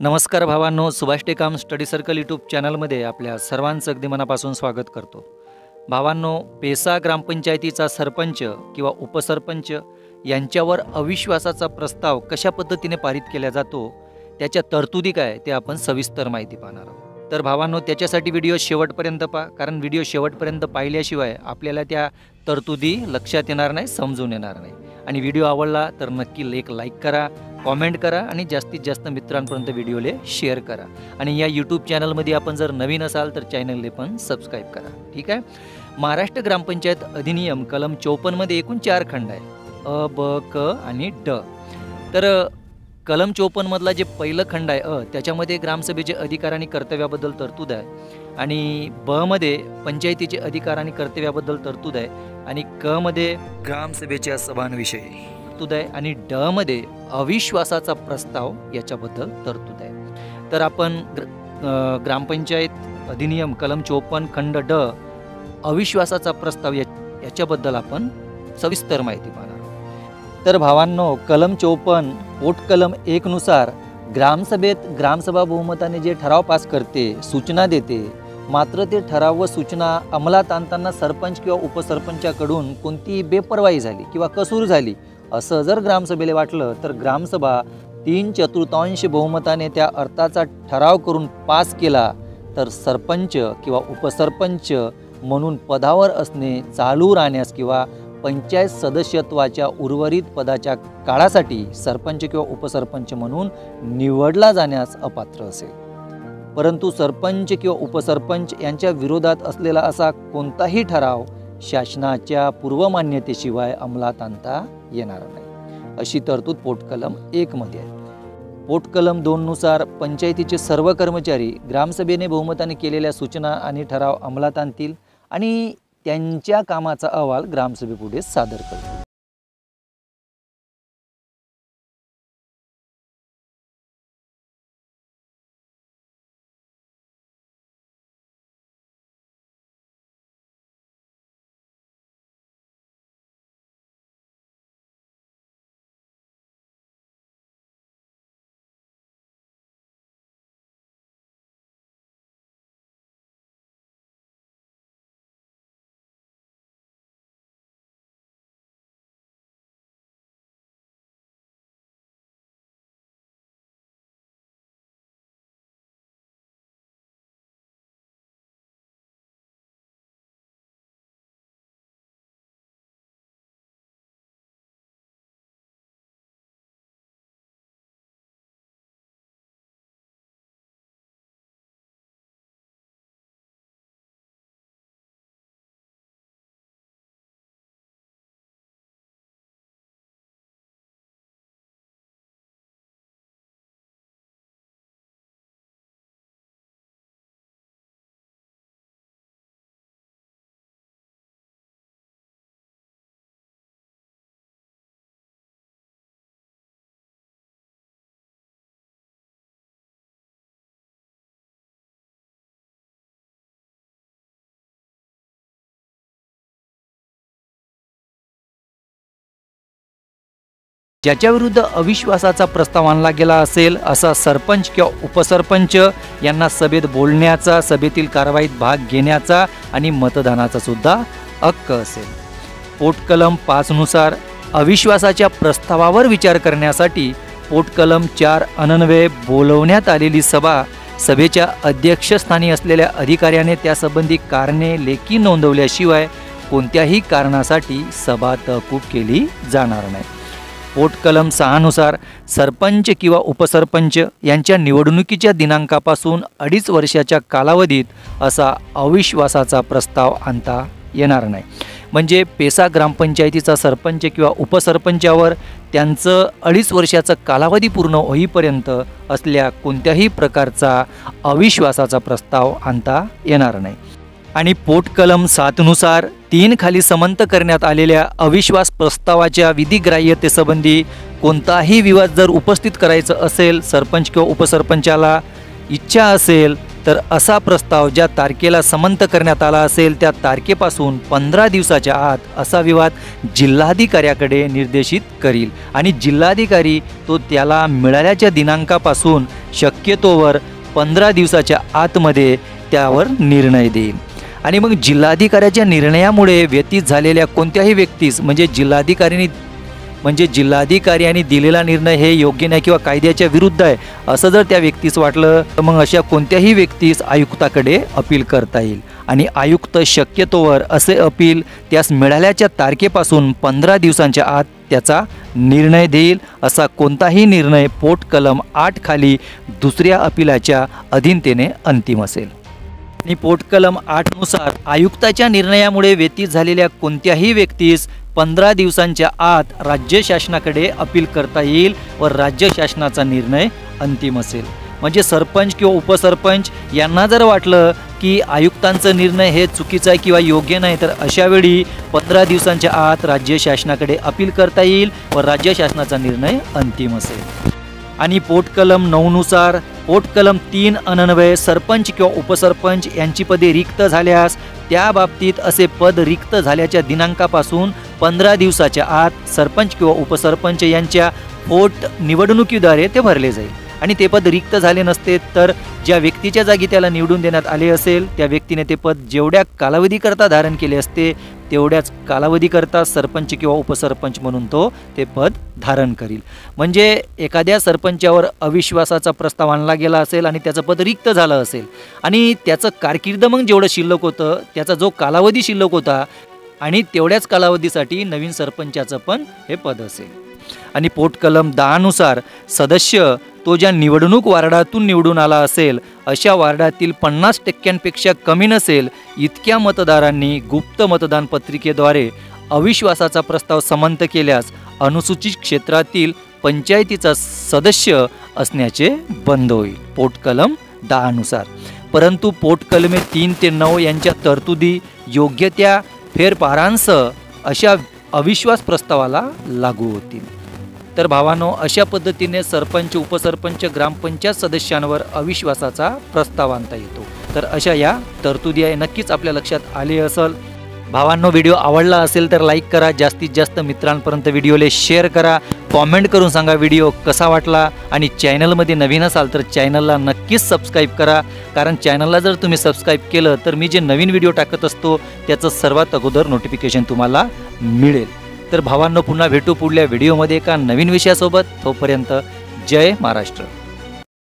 नमस्कार भावांनो, Subhash Tekam study circle YouTube चॅनलमध्ये आपल्या सर्वांचं अगदी मनापासून स्वागत करतो। भावांनो, पेसा ग्रामपंचायतीचा सरपंच किंवा उपसरपंच यांच्यावर अविश्वासाचा प्रस्ताव कशा पद्धतीने पारित केला जातो, त्याच्या तरतुदी काय ते आपण सविस्तर माहिती पाहणार आहोत। तर भावांनो, त्याच्यासाठी व्हिडिओ शेवटपर्यंत पहा, कारण व्हिडिओ शेवटपर्यंत पाहिल्याशिवाय आपल्याला त्या तरतुदी लक्षात येणार नाही, समजून येणार नाही। आणि व्हिडिओ आवडला तर नक्की एक लाईक करा, कमेंट करा आणि जास्तीत जास्त मित्रांपर्यंत व्हिडिओला शेअर करा। आणि या यूट्यूब चॅनलमध्ये आपण जर नवीन असाल तर चॅनलला पण सबस्क्राईब करा, ठीक आहे। महाराष्ट्र ग्रामपंचायत अधिनियम कलम 54 मध्ये एकूण 4 खंड आहे, अ, ब, क आणि ड। तर कलम 54 मधला जे पहिलं खंड आहे त्याच्यामध्ये ग्रामसभेचे अधिकार आणि कर्तव्याबद्दल तरतूद आहे, आणि ब मध्ये पंचायतीचे अधिकार आणि कर्तव्याबद्दल तरतूद आहे, आणि क मध्ये ग्रामसभेच्या सभांविषयी तरतूद आहे, आणि ड मध्ये अविश्वासाचा प्रस्ताव याच्याबद्दल तरतूद आहे। तर आपण ग्रामपंचायत अधिनियम कलम 54 खंड ड अविश्वासाचा प्रस्ताव याच्याबद्दल आपण सविस्तर माहिती पाहणार आहोत। तर भावांनो, कलम 54 पोट कलम 1 नुसार ग्रामसभेत ग्रामसभा बहुमताने जे ठराव पास करते, सूचना देते, मात्र ते ठराव व सूचना अंमलात आणताना सरपंच किंवा उपसरपंचाकडून कोणती बेपर्वाई झाली किंवा कसूर झाली असं जर ग्रामसभेला वाटलं तर ग्रामसभा 3/4 बहुमताने त्या अर्थाचा ठराव करून पास केला तर सरपंच किंवा उपसरपंच म्हणून पदावर असणे चालू राहण्यास किंवा पंचायत सदस्यत्वाच्या उर्वरित पदाच्या काळासाठी सरपंच किंवा उपसरपंच म्हणून निवडला जाण्यास अपात्र असेल। परंतु सरपंच किंवा उपसरपंच यांच्या विरोधात असलेला असा कोणताही ठराव शासनाच्या पूर्वमान्यतेशिवाय अंमलात आणता येणार नाही, अशी तरतूद पोट कलम 1 मध्ये आहे। पोट कलम 2 नुसार पंचायतीचे सर्व कर्मचारी ग्रामसभेने बहुमताने केलेल्या सूचना आणि ठराव अंमलात आणतील आणि त्यांच्या कामाचा अहवाल ग्रामसभेपुढे सादर करतील। ज्याच्या विरुद्ध अविश्वासाचा प्रस्ताव आणला गेला असेल असा सरपंच किंवा उपसरपंच यांना सभेत बोलण्याचा, सभेतील कारवाईत भाग घेण्याचा आणि मतदानाचा सुद्धा हक्क असेल। पोट कलम 5 नुसार अविश्वासाच्या प्रस्तावावर विचार करण्यासाठी पोट कलम 4 अन्वये बोलवण्यात आलेली सभा सभेच्या अध्यक्षस्थानी असलेल्या अधिकाऱ्याने त्यासंबंधी कारणे लेखी नोंदवल्याशिवाय कोणत्याही कारणासाठी सभा तहकूब केली जाणार नाही। पोट कलम 6 नुसार सरपंच किंवा उपसरपंच यांच्या निवडणुकीच्या दिनांकापासून 2.5 वर्षाच्या कालावधीत असा अविश्वासाचा प्रस्ताव आणता येणार नाही। म्हणजे पेसा ग्रामपंचायतीचा सरपंच किंवा उपसरपंचावर त्यांचं 2.5 वर्षाचा कालावधी पूर्ण होईपर्यंत असल्या कोणत्याही प्रकारचा अविश्वासाचा प्रस्ताव आणता येणार नाही। आणि पोट कलम 7 नुसार 3 खाली समंत करण्यात आलेल्या अविश्वास प्रस्तावाच्या विधिग्राह्यतेसंबंधी कोणताही विवाद जर उपस्थित करायचा असेल, सरपंच किंवा उपसरपंचाला इच्छा असेल तर असा प्रस्ताव ज्या तारखेला संमत करण्यात आला असेल त्या तारखेपासून 15 दिवसाच्या आत असा विवाद जिल्हाधिकाऱ्याकडे निर्देशित करील आणि जिल्हाधिकारी तो त्याला मिळाल्याच्या दिनांकापासून शक्यतोवर 15 दिवसाच्या आतमध्ये त्यावर निर्णय देईल। आणि मग जिल्हाधिकाऱ्याच्या निर्णयामुळे व्यतीत झालेल्या कोणत्याही व्यक्तीस म्हणजे जिल्हाधिकाऱ्यांनी दिलेला निर्णय हे योग्य नाही किंवा कायद्याच्या विरुद्ध आहे असं जर त्या व्यक्तीस वाटलं तर मग अशा कोणत्याही व्यक्तीस आयुक्ताकडे अपील करता येईल आणि आयुक्त शक्यतोवर असे अपील त्यास मिळाल्याच्या तारखेपासून 15 दिवसांच्या आत त्याचा निर्णय देईल। असा कोणताही निर्णय पोट कलम 8 खाली दुसऱ्या अपीलाच्या अधीनतेने अंतिम असेल। आणि पोट कलम 8 नुसार आयुक्ताच्या निर्णयामुळे व्यतीत झालेल्या कोणत्याही व्यक्तीस 15 दिवसांच्या आत राज्य शासनाकडे अपील करता येईल व राज्य शासनाचा निर्णय अंतिम असेल। म्हणजे सरपंच किंवा उपसरपंच यांना जर वाटलं की आयुक्तांचा निर्णय हे चुकीचा आहे किंवा योग्य नाही तर अशा वेळी 15 दिवसांच्या आत राज्य शासनाकडे अपील करता येईल व राज्य शासनाचा निर्णय अंतिम असेल। आणि पोट कलम 9 नुसार पोट कलम 3 अन्वये सरपंच किंवा उपसरपंच यांची पदे रिक्त झाल्यास त्या बाबतीत असे पद रिक्त झाल्याच्या दिनांकापासून 15 दिवसाच्या आत सरपंच किंवा उपसरपंच यांच्या पोट निवडणुकीद्वारे ते भरले जाईल। आणि ते पद रिक्त झाले नसते तर ज्या व्यक्तीच्या जागी त्याला निवडून देण्यात आले असेल त्या व्यक्तीने ते पद जेवढ्या कालावधीकरता धारण केले असते तेवढ्याच कालावधीकरता सरपंच किंवा उपसरपंच म्हणून तो ते पद धारण करील। म्हणजे एखाद्या सरपंचावर अविश्वासाचा प्रस्ताव आणला गेला असेल आणि त्याचं पद रिक्त झालं असेल आणि त्याचं कारकीर्द मग जेवढं शिल्लक होतं त्याचा जो कालावधी शिल्लक होता आणि तेवढ्याच कालावधीसाठी नवीन सरपंचाचं पण हे पद असेल। आणि पोट कलम 10 नुसार सदस्य तो ज्या निवडणूक वार्डातून निवडून आला असेल अशा वार्डातील 50% कमी नसेल इतक्या मतदारांनी गुप्त मतदान पत्रिकेद्वारे अविश्वासाचा प्रस्ताव संमत केल्यास अनुसूचित क्षेत्रातील पंचायतीचा सदस्य असण्याचे बंद होईल पोट कलम 10 नुसार। परंतु पोट कलमे 3 ते 9 यांच्या तरतुदी योग्य त्या फेरफारांसह अशा अविश्वास प्रस्तावाला लागू होतील। तर भावांनो अशा पद्धतीने सरपंच उपसरपंच ग्रामपंचायत सदस्यांवर अविश्वासाचा प्रस्ताव आणता येतो। तर अशा या तरतुदी आहे नक्कीच आपल्या लक्षात आले असेल। भावांनो व्हिडिओ आवडला असेल तर लाईक करा, जास्तीत जास्त मित्रांपर्यंत व्हिडिओला शेअर करा, कॉमेंट करून सांगा व्हिडिओ कसा वाटला आणि चॅनलमध्ये नवीन असाल तर चॅनलला नक्कीच सबस्क्राईब करा। कारण चॅनलला जर तुम्ही सबस्क्राईब केलं तर मी जे नवीन व्हिडिओ टाकत असतो त्याचं सर्वात अगोदर नोटिफिकेशन तुम्हाला मिळेल। तर भावांनो पुन्हा भेटू पुढल्या व्हिडिओमध्ये एका नवीन विषयासोबत। तोपर्यंत जय महाराष्ट्र।